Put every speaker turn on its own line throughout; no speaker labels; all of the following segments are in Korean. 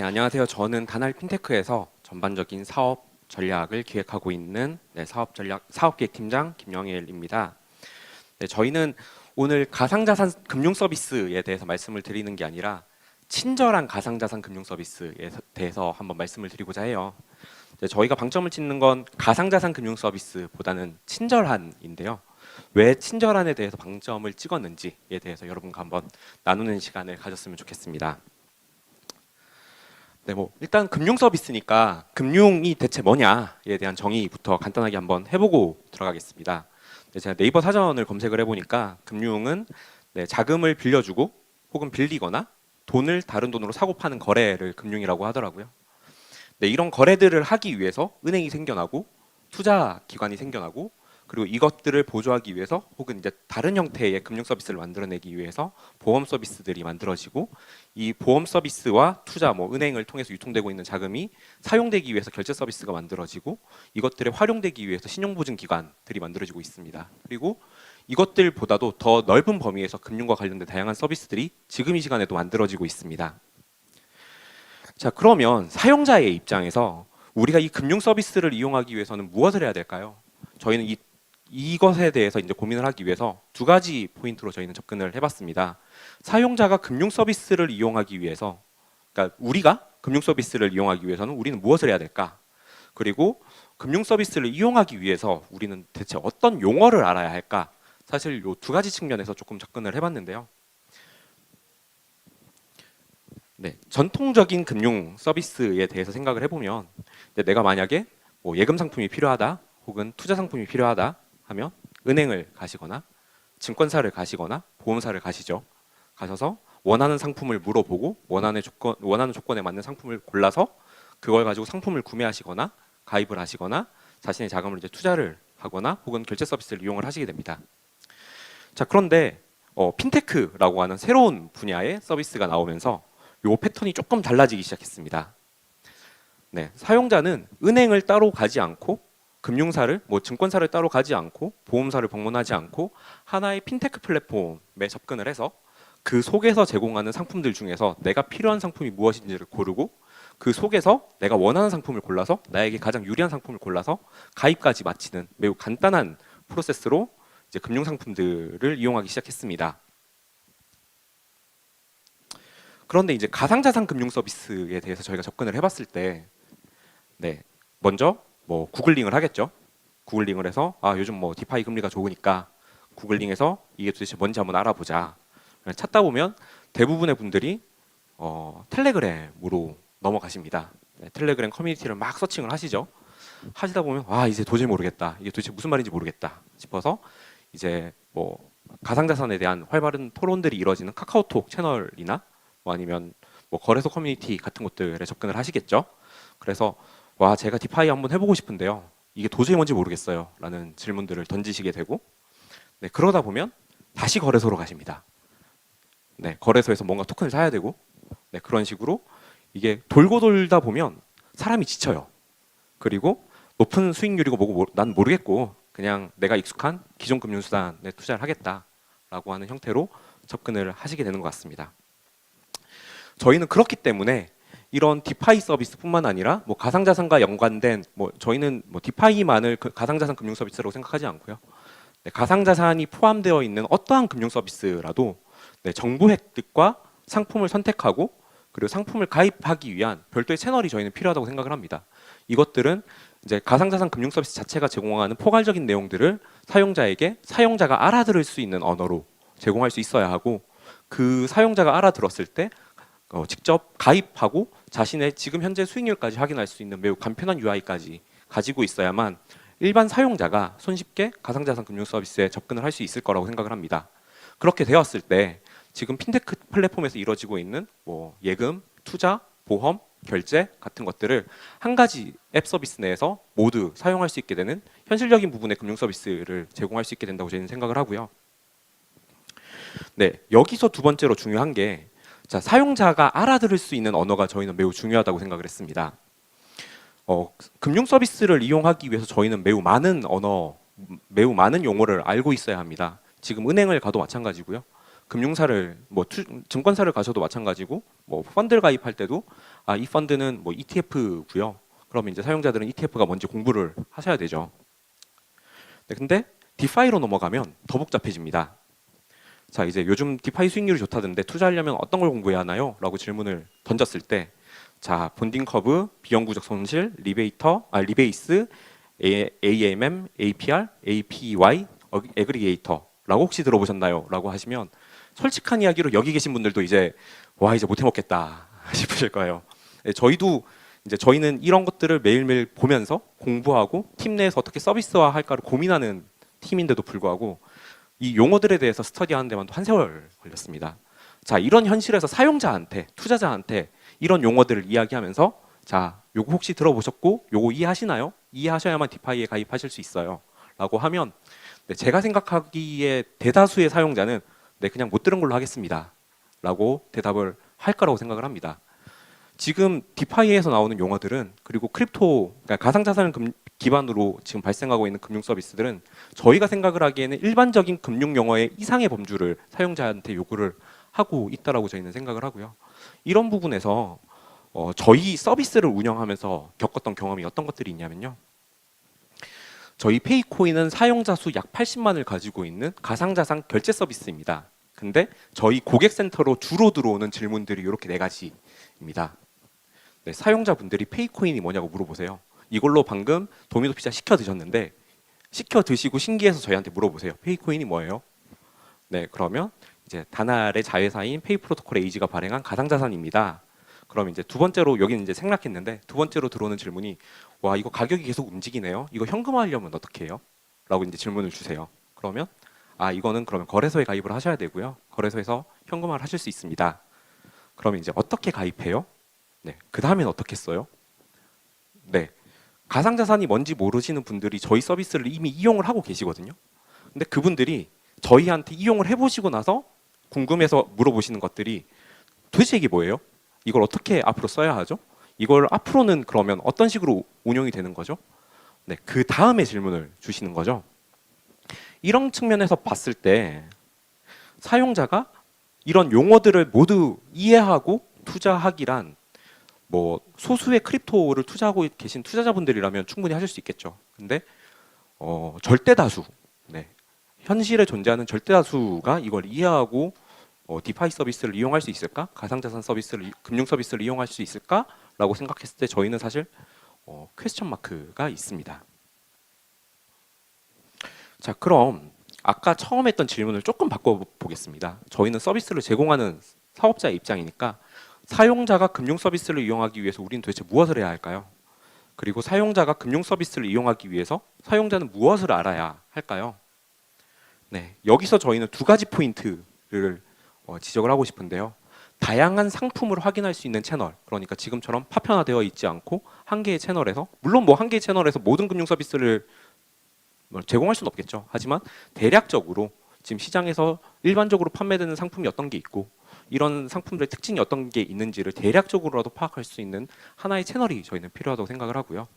안녕하세요. 저는 다날 핀테크에서 전반적인 사업 전략을 기획하고 있는 사업기획팀장 김영일입니다. 저희는 오늘 가상자산 금융 서비스에 대해서 말씀을 드리는 게 아니라 친절한 가상자산 금융 서비스에 대해서 한번 말씀을 드리고자 해요. 저희가 방점을 찍는 건 가상자산 금융 서비스보다는 친절한인데요. 왜 친절한에 대해서 방점을 찍었는지에 대해서 여러분과 한번 나누는 시간을 가졌으면 좋겠습니다. 일단 금융 서비스니까 금융이 대체 뭐냐에 대한 정의부터 간단하게 한번 해보고 들어가겠습니다. 제가 네이버 사전을 검색을 해보니까 금융은 자금을 빌려주고 혹은 빌리거나 돈을 다른 돈으로 사고 파는 거래를 금융이라고 하더라고요. 이런 거래들을 하기 위해서 은행이 생겨나고 투자 기관이 생겨나고 그리고 이것들을 보조하기 위해서 혹은 이제 다른 형태의 금융 서비스를 만들어내기 위해서 보험 서비스들이 만들어지고 이 보험 서비스와 투자, 은행을 통해서 유통되고 있는 자금이 사용되기 위해서 결제 서비스가 만들어지고 이것들에 활용되기 위해서 신용보증 기관들이 만들어지고 있습니다. 그리고 이것들보다도 더 넓은 범위에서 금융과 관련된 다양한 서비스들이 지금 이 시간에도 만들어지고 있습니다. 자, 그러면 사용자의 입장에서 우리가 이 금융 서비스를 이용하기 위해서는 무엇을 해야 될까요? 저희는 이것에 대해서 이제 고민을 하기 위해서 두 가지 포인트로 저희는 접근을 해봤습니다. 사용자가 금융 서비스를 이용하기 위해서, 그러니까 우리가 금융 서비스를 이용하기 위해서는 우리는 무엇을 해야 될까? 그리고 금융 서비스를 이용하기 위해서 우리는 대체 어떤 용어를 알아야 할까? 사실 이 두 가지 측면에서 조금 접근을 해봤는데요. 전통적인 금융 서비스에 대해서 생각을 해보면 내가 만약에 예금 상품이 필요하다 혹은 투자 상품이 필요하다 하면 은행을 가시거나 증권사를 가시거나 보험사를 가시죠. 가셔서 원하는 상품을 물어보고 원하는 조건에 맞는 상품을 골라서 그걸 가지고 상품을 구매하시거나 가입을 하시거나 자신의 자금을 이제 투자를 하거나 혹은 결제 서비스를 이용을 하시게 됩니다. 자, 그런데 핀테크라고 하는 새로운 분야의 서비스가 나오면서 이 패턴이 조금 달라지기 시작했습니다. 사용자는 은행을 따로 가지 않고 금융사를, 증권사를 따로 가지 않고 보험사를 방문하지 않고 하나의 핀테크 플랫폼에 접근을 해서 그 속에서 제공하는 상품들 중에서 내가 필요한 상품이 무엇인지를 고르고 그 속에서 내가 원하는 상품을 골라서 나에게 가장 유리한 상품을 골라서 가입까지 마치는 매우 간단한 프로세스로 이제 금융 상품들을 이용하기 시작했습니다. 그런데 이제 가상자산 금융 서비스에 대해서 저희가 접근을 해봤을 때, 먼저 구글링을 하겠죠. 구글링을 해서 요즘 디파이 금리가 좋으니까 구글링해서 이게 도대체 뭔지 한번 알아보자. 찾다 보면 대부분의 분들이 텔레그램으로 넘어가십니다. 텔레그램 커뮤니티를 막 서칭을 하시죠. 하시다 보면 이제 도저히 모르겠다. 이게 도대체 무슨 말인지 모르겠다 싶어서 이제 가상자산에 대한 활발한 토론들이 이루어지는 카카오톡 채널이나 아니면 거래소 커뮤니티 같은 곳들에 접근을 하시겠죠. 그래서 제가 디파이 한번 해보고 싶은데요. 이게 도저히 뭔지 모르겠어요. 라는 질문들을 던지시게 되고 그러다 보면 다시 거래소로 가십니다. 거래소에서 뭔가 토큰을 사야 되고 그런 식으로 이게 돌고 돌다 보면 사람이 지쳐요. 그리고 높은 수익률이고 뭐고 난 모르겠고 그냥 내가 익숙한 기존 금융수단에 투자를 하겠다라고 하는 형태로 접근을 하시게 되는 것 같습니다. 저희는 그렇기 때문에 이런 디파이 서비스뿐만 아니라 가상자산과 연관된 저희는 디파이만을 가상자산 금융 서비스라고 생각하지 않고요. 가상자산이 포함되어 있는 어떠한 금융 서비스라도 정보 획득과 상품을 선택하고 그리고 상품을 가입하기 위한 별도의 채널이 저희는 필요하다고 생각을 합니다. 이것들은 이제 가상자산 금융 서비스 자체가 제공하는 포괄적인 내용들을 사용자에게 사용자가 알아들을 수 있는 언어로 제공할 수 있어야 하고 그 사용자가 알아들었을 때 직접 가입하고 자신의 지금 현재 수익률까지 확인할 수 있는 매우 간편한 UI까지 가지고 있어야만 일반 사용자가 손쉽게 가상자산 금융 서비스에 접근을 할 수 있을 거라고 생각을 합니다. 그렇게 되었을 때 지금 핀테크 플랫폼에서 이루어지고 있는 예금, 투자, 보험, 결제 같은 것들을 한 가지 앱 서비스 내에서 모두 사용할 수 있게 되는 현실적인 부분의 금융 서비스를 제공할 수 있게 된다고 저희는 생각을 하고요. 여기서 두 번째로 중요한 게 사용자가 알아들을 수 있는 언어가 저희는 매우 중요하다고 생각을 했습니다. 금융 서비스를 이용하기 위해서 저희는 매우 많은 용어를 알고 있어야 합니다. 지금 은행을 가도 마찬가지고요. 금융사를 뭐 증권사를 가셔도 마찬가지고 뭐 펀드를 가입할 때도 이 펀드는 뭐 ETF고요. 그러면 이제 사용자들은 ETF가 뭔지 공부를 하셔야 되죠. 네, 근데 디파이로 넘어가면 더 복잡해집니다. 자, 이제 요즘 디파이 수익률이 좋다던데 투자하려면 어떤 걸 공부해야 하나요? 라고 질문을 던졌을 때, 자, 본딩 커브, 비영구적 손실, 리베이스, AMM, APR, APY, 애그리게이터라고 혹시 들어보셨나요? 라고 하시면 솔직한 이야기로 여기 계신 분들도 이제 이제 못 해먹겠다 싶으실 거예요. 네, 저희는 이런 것들을 매일매일 보면서 공부하고 팀 내에서 어떻게 서비스화 할까를 고민하는 팀인데도 불구하고 이 용어들에 대해서 스터디하는 데만 한 세월 걸렸습니다. 자, 이런 현실에서 사용자한테, 투자자한테 이런 용어들을 이야기하면서 자, 요거 혹시 들어보셨고 요거 이해하시나요? 이해하셔야만 디파이에 가입하실 수 있어요. 라고 하면 네, 제가 생각하기에 대다수의 사용자는 네, 그냥 못 들은 걸로 하겠습니다. 라고 대답을 할 거라고 생각을 합니다. 지금 디파이에서 나오는 용어들은 그리고 크립토, 그러니까 가상자산을 기반으로 지금 발생하고 있는 금융 서비스들은 저희가 생각을 하기에는 일반적인 금융 용어의 이상의 범주를 사용자한테 요구를 하고 있다라고 저희는 생각을 하고요. 이런 부분에서 저희 서비스를 운영하면서 겪었던 경험이 어떤 것들이 있냐면요. 저희 페이코인은 사용자 수 약 80만을 가지고 있는 가상자산 결제 서비스입니다. 근데 저희 고객센터로 주로 들어오는 질문들이 이렇게 네 가지입니다. 네, 사용자분들이 페이코인이 뭐냐고 물어보세요. 이걸로 방금 도미노 피자 시켜 드셨는데 시켜 드시고 신기해서 저희한테 물어보세요. 페이코인이 뭐예요? 네, 그러면 이제 다날의 자회사인 페이프로토콜 에이지가 발행한 가상자산입니다. 그럼 이제 두 번째로 여기는 이제 생략했는데 두 번째로 들어오는 질문이 와 이거 가격이 계속 움직이네요. 이거 현금화하려면 어떻게 해요? 라고 이제 질문을 주세요. 그러면 이거는 그러면 거래소에 가입을 하셔야 되고요. 거래소에서 현금화를 하실 수 있습니다. 그러면 이제 어떻게 가입해요? 네, 그 다음엔 어떻게 써요? 네, 가상자산이 뭔지 모르시는 분들이 저희 서비스를 이미 이용을 하고 계시거든요. 근데 그분들이 저희한테 이용을 해보시고 나서 궁금해서 물어보시는 것들이 도대체 이게 뭐예요? 이걸 어떻게 앞으로 써야 하죠? 이걸 앞으로는 그러면 어떤 식으로 운영이 되는 거죠? 네, 그 다음에 질문을 주시는 거죠. 이런 측면에서 봤을 때 사용자가 이런 용어들을 모두 이해하고 투자하기란 뭐 소수의 크립토를 투자하고 계신 투자자분들이라면 충분히 하실 수 있겠죠. 근데 절대 다수, 네, 현실에 존재하는 절대 다수가 이걸 이해하고 디파이 서비스를 이용할 수 있을까? 가상자산 서비스를 금융 서비스를 이용할 수 있을까?라고 생각했을 때 저희는 사실 퀘스천 마크가 있습니다. 자, 그럼 아까 처음 했던 질문을 조금 바꿔보겠습니다. 저희는 서비스를 제공하는 사업자의 입장이니까 사용자가 금융 서비스를 이용하기 위해서 우리는 도대체 무엇을 해야 할까요? 그리고 사용자가 금융 서비스를 이용하기 위해서 사용자는 무엇을 알아야 할까요? 네, 여기서 저희는 두 가지 포인트를 지적을 하고 싶은데요. 다양한 상품을 확인할 수 있는 채널, 그러니까 지금처럼 파편화되어 있지 않고 한 개의 채널에서, 물론 뭐 한 개의 채널에서 모든 금융 서비스를 제공할 수는 없겠죠. 하지만 대략적으로 지금 시장에서 일반적으로 판매되는 상품이 어떤 게 있고 이런 상품들의 특징이 어떤 게 있는지를 대략적으로라도 파악할 수 있는 하나의 채널이 저희는 필요하다고 생각을 하고요.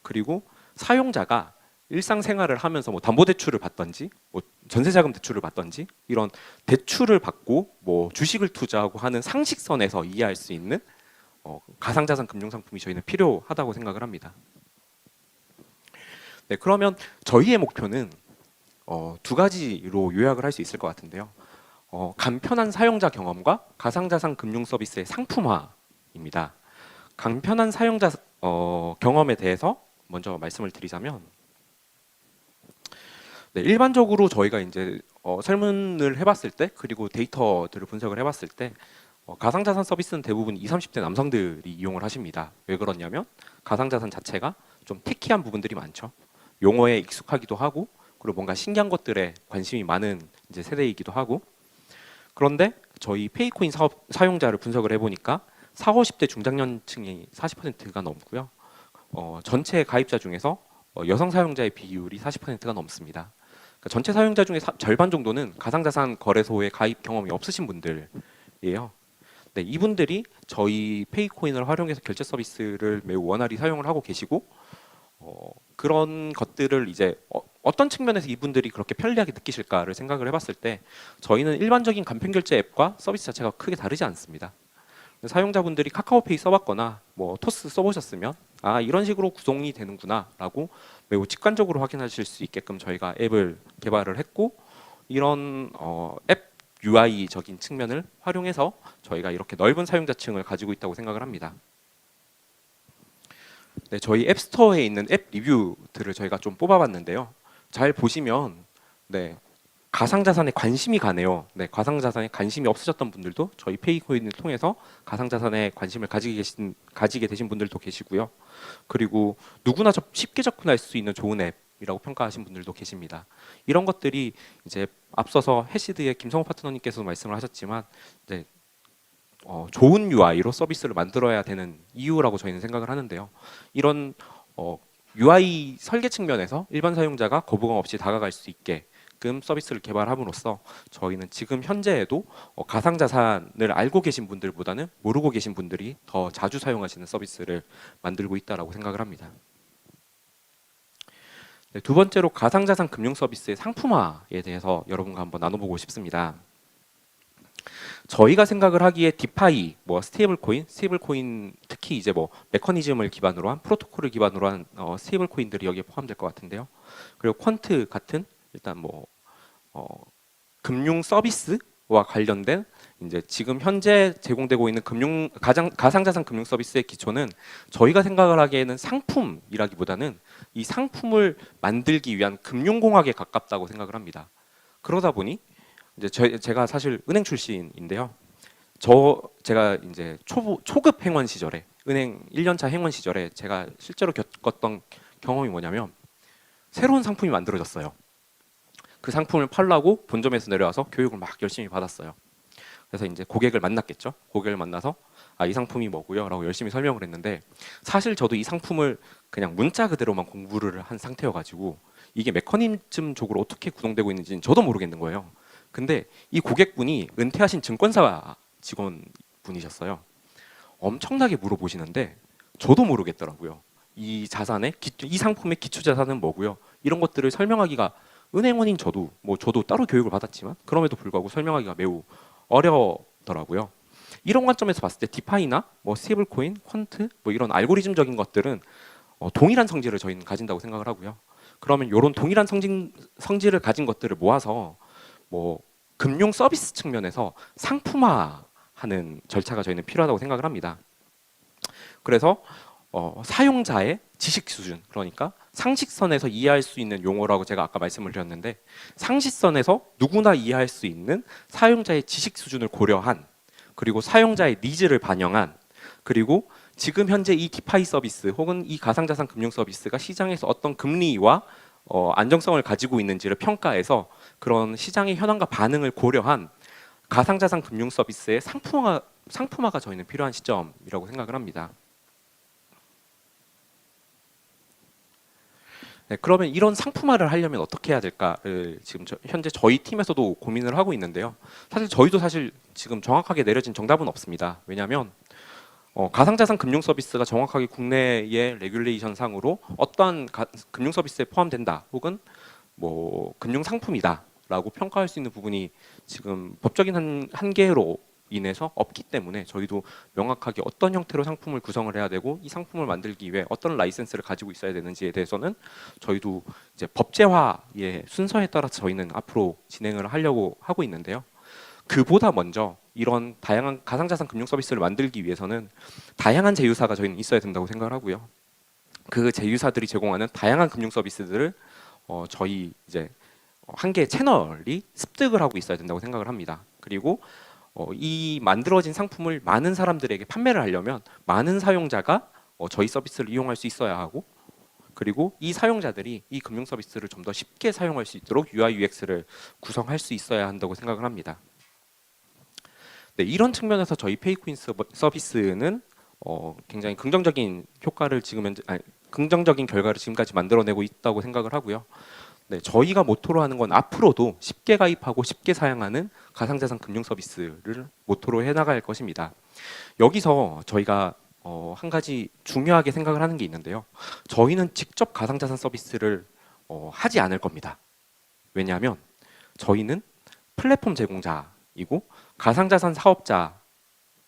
그리고 사용자가 일상생활을 하면서 뭐 담보대출을 받던지 뭐 전세자금 대출을 받던지 이런 대출을 받고 뭐 주식을 투자하고 하는 상식선에서 이해할 수 있는 가상자산 금융상품이 저희는 필요하다고 생각을 합니다. 네, 그러면 저희의 목표는 두 가지로 요약을 할 수 있을 것 같은데요. 간편한 사용자 경험과 가상자산 금융 서비스의 상품화입니다. 간편한 사용자 경험에 대해서 먼저 말씀을 드리자면, 네, 일반적으로 저희가 이제 설문을 해봤을 때 그리고 데이터들을 분석을 해봤을 때 가상자산 서비스는 대부분 20, 30대 남성들이 이용을 하십니다. 왜 그러냐면 가상자산 자체가 좀 테키한 부분들이 많죠. 용어에 익숙하기도 하고 그리고 뭔가 신기한 것들에 관심이 많은 이제 세대이기도 하고, 그런데 저희 페이코인 사용자를 분석을 해보니까 40, 50대 중장년층이 40%가 넘고요. 전체 가입자 중에서 여성 사용자의 비율이 40%가 넘습니다. 그러니까 전체 사용자 중에 절반 정도는 가상자산 거래소에 가입 경험이 없으신 분들이에요. 네, 이분들이 저희 페이코인을 활용해서 결제 서비스를 매우 원활히 사용을 하고 계시고 그런 것들을 이제 어떤 측면에서 이분들이 그렇게 편리하게 느끼실까를 생각을 해봤을 때 저희는 일반적인 간편결제 앱과 서비스 자체가 크게 다르지 않습니다. 사용자분들이 카카오페이 써봤거나 뭐 토스 써보셨으면 아 이런 식으로 구성이 되는구나라고 매우 직관적으로 확인하실 수 있게끔 저희가 앱을 개발을 했고 이런 앱 UI적인 측면을 활용해서 저희가 이렇게 넓은 사용자층을 가지고 있다고 생각을 합니다. 네, 저희 앱스토어에 있는 앱 리뷰들을 저희가 좀 뽑아봤는데요. 잘 보시면 네, 가상자산에 관심이 가네요. 네, 가상자산에 관심이 없으셨던 분들도 저희 페이코인을 통해서 가상자산에 관심을 가지게 되신 분들도 계시고요. 그리고 누구나 쉽게 접근할 수 있는 좋은 앱이라고 평가하신 분들도 계십니다. 이런 것들이 이제 앞서서 해시드의 김성호 파트너님께서 말씀을 하셨지만 네, 좋은 UI로 서비스를 만들어야 되는 이유라고 저희는 생각을 하는데요. 이런 UI 설계 측면에서 일반 사용자가 거부감 없이 다가갈 수 있게끔 서비스를 개발함으로써 저희는 지금 현재에도 가상자산을 알고 계신 분들보다는 모르고 계신 분들이 더 자주 사용하시는 서비스를 만들고 있다고 생각을 합니다. 네, 두 번째로 가상자산 금융 서비스의 상품화에 대해서 여러분과 한번 나눠보고 싶습니다. 저희가 생각을 하기에 디파이, 뭐 스테이블 코인 특히 이제 뭐 메커니즘을 기반으로 한 프로토콜을 기반으로 한 스테이블 코인들이 여기에 포함될 것 같은데요. 그리고 퀀트 같은 일단 뭐 금융 서비스와 관련된 이제 지금 현재 제공되고 있는 가상자산 금융 서비스의 기초는 저희가 생각을 하기에는 상품이라기보다는 이 상품을 만들기 위한 금융공학에 가깝다고 생각을 합니다. 그러다 보니 이제 제가 사실 은행 출신인데요. 제가 이제 초급 행원 시절에 은행 1년차 행원 시절에 제가 실제로 겪었던 경험이 뭐냐면 새로운 상품이 만들어졌어요. 그 상품을 팔라고 본점에서 내려와서 교육을 막 열심히 받았어요. 그래서 이제 고객을 만났겠죠. 고객을 만나서 이 상품이 뭐고요? 라고 열심히 설명을 했는데 사실 저도 이 상품을 그냥 문자 그대로만 공부를 한 상태여가지고 이게 메커니즘적으로 어떻게 구성되고 있는지는 저도 모르겠는 거예요. 근데 이 고객분이 은퇴하신 증권사 직원분이셨어요. 엄청나게 물어보시는데 저도 모르겠더라고요. 이 상품의 기초 자산은 뭐고요? 이런 것들을 설명하기가 은행원인 저도 따로 교육을 받았지만 그럼에도 불구하고 설명하기가 매우 어려더라고요. 이런 관점에서 봤을 때 디파이나 뭐 스테이블 코인, 퀀트 뭐 이런 알고리즘적인 것들은 동일한 성질을 저희는 가진다고 생각을 하고요. 그러면 이런 동일한 성질을 가진 것들을 모아서 뭐 금융 서비스 측면에서 상품화하는 절차가 저희는 필요하다고 생각을 합니다. 그래서 사용자의 지식 수준, 그러니까 상식선에서 이해할 수 있는 용어라고 제가 아까 말씀을 드렸는데 상식선에서 누구나 이해할 수 있는 사용자의 지식 수준을 고려한 그리고 사용자의 니즈를 반영한 그리고 지금 현재 이 디파이 서비스 혹은 이 가상자산 금융 서비스가 시장에서 어떤 금리와 안정성을 가지고 있는지를 평가해서 그런 시장의 현황과 반응을 고려한 가상자산 금융 서비스의 상품화가 저희는 필요한 시점이라고 생각을 합니다. 네, 그러면 이런 상품화를 하려면 어떻게 해야 될까를 지금 현재 저희 팀에서도 고민을 하고 있는데요. 저희도 지금 정확하게 내려진 정답은 없습니다. 왜냐하면 가상자산 금융 서비스가 정확하게 국내의 레귤레이션 상으로 어떠한 금융 서비스에 포함된다 혹은 뭐 금융 상품이다라고 평가할 수 있는 부분이 지금 법적인 한계로 인해서 없기 때문에 저희도 명확하게 어떤 형태로 상품을 구성을 해야 되고 이 상품을 만들기 위해 어떤 라이센스를 가지고 있어야 되는지에 대해서는 저희도 이제 법제화의 순서에 따라서 저희는 앞으로 진행을 하려고 하고 있는데요. 그보다 먼저 이런 다양한 가상자산 금융 서비스를 만들기 위해서는 다양한 제휴사가 저희는 있어야 된다고 생각을 하고요. 그 제휴사들이 제공하는 다양한 금융 서비스들을 저희 이제 한 개의 채널이 습득을 하고 있어야 된다고 생각을 합니다. 그리고 이 만들어진 상품을 많은 사람들에게 판매를 하려면 많은 사용자가 저희 서비스를 이용할 수 있어야 하고 그리고 이 사용자들이 이 금융 서비스를 좀 더 쉽게 사용할 수 있도록 UI, UX를 구성할 수 있어야 한다고 생각을 합니다. 네, 이런 측면에서 저희 페이코인 서비스는 굉장히 긍정적인 긍정적인 결과를 지금까지 만들어내고 있다고 생각을 하고요. 네, 저희가 모토로 하는 건 앞으로도 쉽게 가입하고 쉽게 사용하는 가상자산 금융 서비스를 모토로 해나갈 것입니다. 여기서 저희가 한 가지 중요하게 생각을 하는 게 있는데요. 저희는 직접 가상자산 서비스를 하지 않을 겁니다. 왜냐하면 저희는 플랫폼 제공자이고 가상자산 사업자,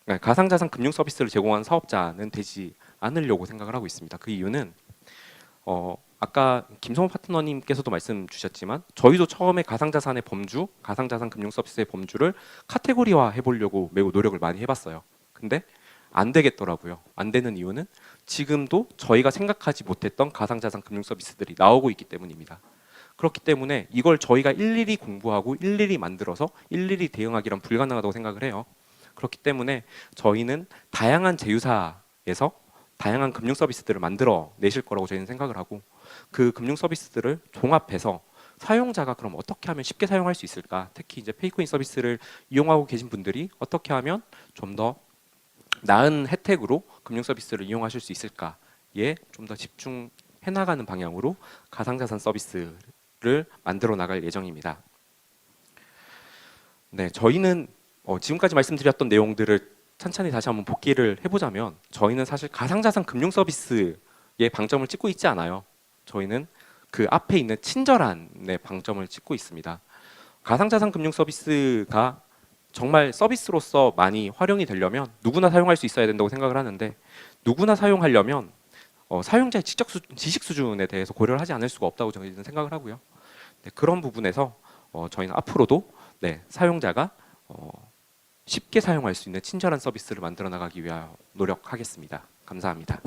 그러니까 가상자산 금융 서비스를 제공하는 사업자는 되지 않으려고 생각을 하고 있습니다. 그 이유는 아까 김성호 파트너님께서도 말씀 주셨지만 저희도 처음에 가상자산의 범주, 가상자산 금융 서비스의 범주를 카테고리화 해보려고 매우 노력을 많이 해봤어요. 근데 안 되겠더라고요. 안 되는 이유는 지금도 저희가 생각하지 못했던 가상자산 금융 서비스들이 나오고 있기 때문입니다. 그렇기 때문에 이걸 저희가 일일이 공부하고 일일이 만들어서 일일이 대응하기란 불가능하다고 생각을 해요. 그렇기 때문에 저희는 다양한 제휴사에서 다양한 금융 서비스들을 만들어 내실 거라고 저희는 생각을 하고, 그 금융 서비스들을 종합해서 사용자가 그럼 어떻게 하면 쉽게 사용할 수 있을까? 특히 이제 페이코인 서비스를 이용하고 계신 분들이 어떻게 하면 좀 더 나은 혜택으로 금융 서비스를 이용하실 수 있을까에 좀 더 집중해 나가는 방향으로 가상자산 서비스를 만들어 나갈 예정입니다. 네, 저희는 지금까지 말씀드렸던 내용들을 천천히 다시 한번 복기를 해보자면, 저희는 사실 가상자산 금융 서비스에 방점을 찍고 있지 않아요. 저희는 그 앞에 있는 친절함에 방점을 찍고 있습니다. 가상자산 금융 서비스가 정말 서비스로서 많이 활용이 되려면 누구나 사용할 수 있어야 된다고 생각을 하는데, 누구나 사용하려면 사용자의 지식 수준에 대해서 고려를 하지 않을 수가 없다고 저희는 생각을 하고요. 네, 그런 부분에서 저희는 앞으로도 사용자가 쉽게 사용할 수 있는 친절한 서비스를 만들어 나가기 위하여 노력하겠습니다. 감사합니다.